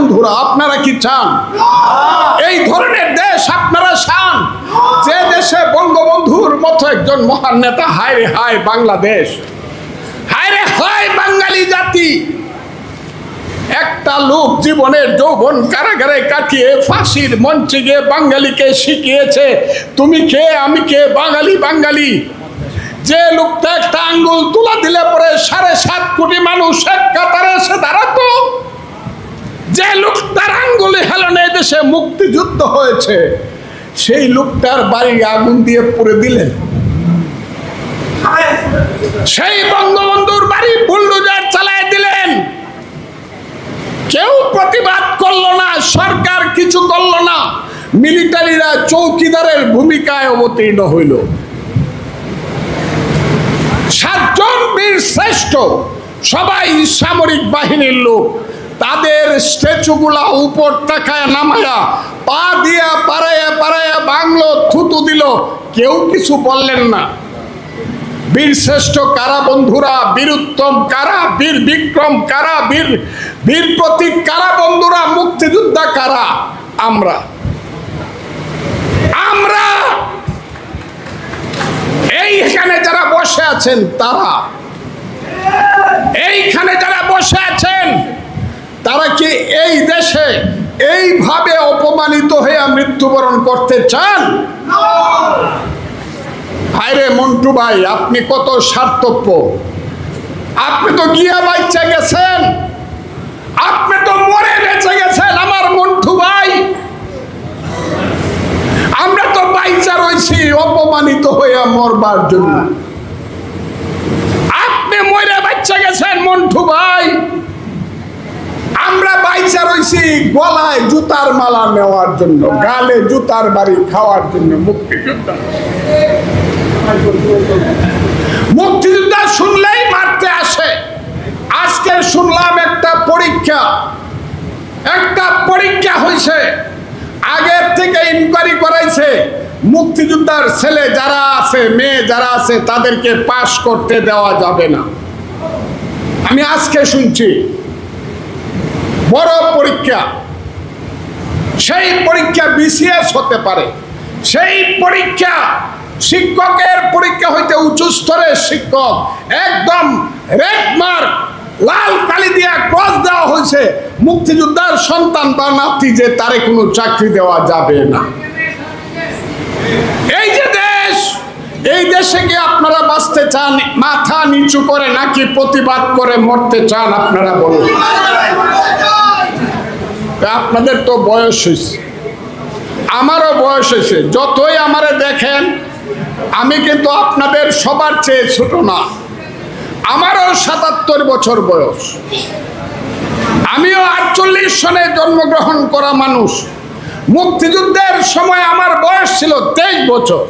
বন্ধুরা, আপনারা কি চান এই ধরনের দেশ আপনারা চান? যে দেশে বঙ্গবন্ধুর মতো একজন মহান নেতা, হায় রে হায় বাংলাদেশ, হায় রে হায় বাঙালি জাতি। একটা লোক জীবনের যৌবন কারাগারে কাটিয়ে ফাঁসির মঞ্চে গিয়ে বাঙালিকে শিখিয়েছে তুমি কে আমি কে, বাঙালি বাঙালি। যে লোকটা একটা আঙ্গুল তুলা দিলে পরে 7.5 কোটি মানুষ এক কাতারে এসে দাঁড়াতো, যে লোকটার আঙ্গুলে হেলনে দেশে মুক্তিযুদ্ধ হয়েছে, সেই লোকটার বাড়ি আগুন দিয়ে পুড়ে দিলেন। সেই বঙ্গবন্ধুর বাড়ি বুলডোজার চালায় দিলেন। কেউ প্রতিবাদ করলো না, সরকার কিছু করলো না, মিলিটারিরা চৌকিদারের ভূমিকায় অবতীর্ণ হইল। 7 জন বীর শ্রেষ্ঠ, সবাই সামরিক বাহিনীর লোক, তাদের স্ট্যাচুগুলা উপর তাকায় নামায়া পা দিয়া পাড়াইয়া পাড়াইয়া বাংলো, থুতু দিল, কেউ কিছু বললেন না। বীর শ্রেষ্ঠ কারা বন্ধুরা? বীরুত্তম কারা? বীর বিক্রম কারা? বীর প্রতীক কারা বন্ধুরা? মুক্তিযোদ্ধা কারা? আমরা। এইখানে যারা বসে আছেন তারা, এইখানে যারা বসে আছেন তারা কি এই দেশে এইভাবে অপমানিত হয়ে মৃত্যুবরণ করতে চান? হায়রে মন্টু ভাই, আপনি কত স্বার্থপর। আপনি তো গিয়া বাইচা গেছেন, আপনি তো মরে বেঁচে গেছেন আমার মন্টু ভাই। আমরা তো বাইচা রয়েছি অপমানিত হয়ে মরবার জন্য। আপনি মরে বেঁচে গেছেন মন্টু ভাই, আমরা বাইচা রয়েছি গলায় জুতার মালা নেওয়ার জন্য, গালে জুতার বাড়ি খাওয়ার জন্য। মুক্তিযোদ্ধা শুনলেই মারতে আসে। আজকে শুনলাম একটা পরীক্ষা হয়েছে, আগের থেকে ইনকোয়ারি করাইছে, মুক্তিযোদ্ধার ছেলে যারা আছে, মেয়ে যারা আছে, তাদেরকে পাস করতে দেওয়া যাবে না। আমি আজকে শুনছি বড় পরীক্ষা, সেই পরীক্ষা বিসিএস হতে পারে, সেই পরীক্ষা শিক্ষকের পরীক্ষা হইতে উঁচু স্তরের শিক্ষক, একদম রেড মার্ক লাল কালি দিয়া ক্রস দেওয়া হয়েছে। মুক্তিযোদ্ধার সন্তান বা নাতি যে তারে কোনো চাকরি দেওয়া যাবে না। এই যে দেশ, এই দেশে কি আপনারা বাঁচতে চান মাথা নিচু করে নাকি প্রতিবাদ করে মরতে চান? আপনারা বলুন। আপনাদের তো বয়স হয়েছে, আমারও বয়স হয়েছে। যতই আমারে দেখেন, আমি কিন্তু আপনাদের সবার চেয়ে ছোট না। আমারও 77 বছর বয়স, আমিও 48 সনে জন্মগ্রহণ করা মানুষ। মুক্তিযুদ্ধের সময় আমার বয়স ছিল 23 বছর।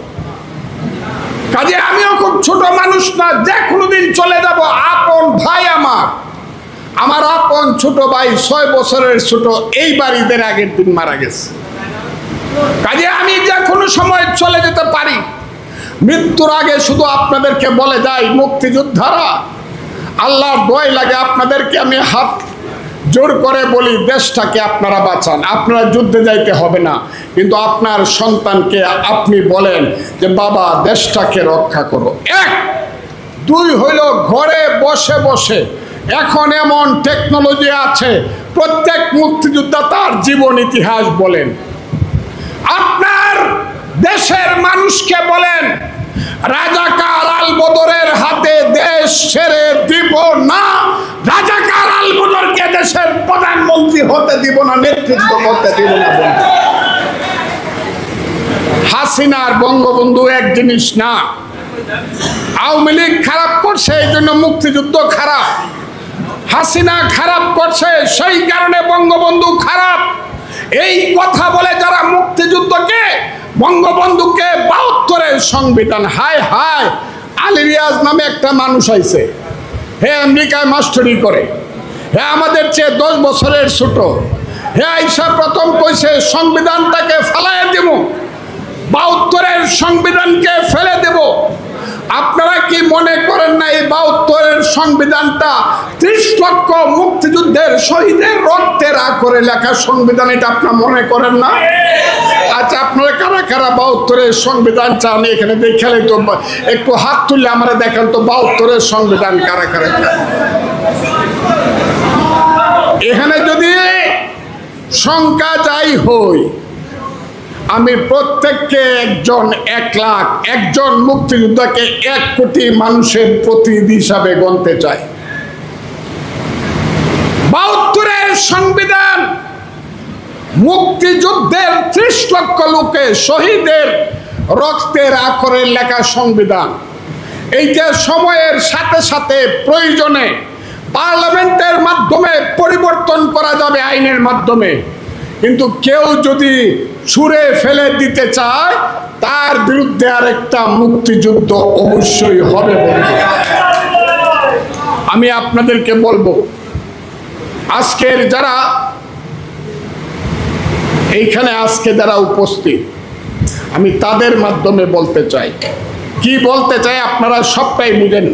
কাজে আমিও খুব ছোট মানুষ না, যে কোনোদিন চলে যাব। আপন ভাই আমার আপন ছোট ভাই 6 বছরের ছোট, এই বাড়িদের আগের দিন মারা গেছে। কাজে আমি যে কোনো সময় চলে যেতে পারি। মৃত্যুর আগে শুধু আপনাদেরকে বলে যাই, মুক্তিযোদ্ধারা, আল্লাহর দোয়াই লাগে আপনাদেরকে আমি হাত জোর করে বলি, দেশটাকে আপনারা বাঁচান। আপনারা যুদ্ধে যাইতে হবে না, কিন্তু আপনার সন্তানকে আপনি বলেন যে বাবা দেশটাকে রক্ষা করো। 1, 2 হইল ঘরে বসে বসে এখন এমন টেকনোলজি আছে, প্রত্যেক মুক্তিযোদ্ধা তার জীবন ইতিহাস বলেন। আপনার দেশের মানুষকে বলেন, রাজাকার আল বদরের হাতে দেশ ছেড়ে দিব না, রাজাকার আল বদরকে দেশের প্রধানমন্ত্রী হতে দিব না, নেতৃত্ব করতে দিব না। হাসিনার বঙ্গবন্ধু এক জিনিস না। আওয়ামী লীগ খারাপ করছে, এই জন্য মুক্তিযুদ্ধ খারাপ। হাসিনা খারাপ করছে, সেই কারণে বঙ্গবন্ধু খারাপ। এই কথা বলে যারা মুক্তিযুদ্ধকে, বঙ্গবন্ধুকে 72-এর সংবিধান, হায় হায়, আলী রিয়াজ নামে একটা মানুষ আইছে, হে আমেরিকায় মাস্টারি করে, হে আমাদের চেয়ে 10 বছরের ছোট, হে আইসা প্রথম কইছে সংবিধানটাকে ফেলাইয়া দেব, 72-এর সংবিধানকে ফেলে দেব। আপনারা কি মনে করেন না এই ৭২-এর সংবিধানটা ৩০ লক্ষ মুক্তিযুদ্ধের শহীদের রক্তের আখরে লেখা সংবিধান? এটা আপনারা মনে করেন না? আচ্ছা, আপনারা কারা কারা ৭২-এর সংবিধান চান এখানে দেখলে তো একটু হাত তুললে আমরা দেখেন তো ৭২-এর সংবিধান কারা কারা চান। এখানে যদি সংখ্যা যাই হই, আমি প্রত্যেককে একজন ১ লাখ, একজন মুক্তিযোদ্ধাকে ১ কোটি মানুষের প্রতিনিধি হিসাবে গণতে চাই। ৭২-এর সংবিধান মুক্তিযুদ্ধের ৩০ লক্ষ লোকের শহীদের রক্তের আখরের লেখা সংবিধান। এইটা সময়ের সাথে সাথে প্রয়োজনে পার্লামেন্টের মাধ্যমে পরিবর্তন করা যাবে আইনের মাধ্যমে, কিন্তু কেউ যদি ছুঁড়ে ফেলে দিতে চায় তার বিরুদ্ধে আরেকটা মুক্তিযুদ্ধ অবশ্যই হবে। আমি আপনাদেরকে বলবো, আজকের যারা এইখানে আজকে যারা উপস্থিত, আমি তাদের মাধ্যমে বলতে চাই, কি বলতে চাই আপনারা সবটাই বুঝেন।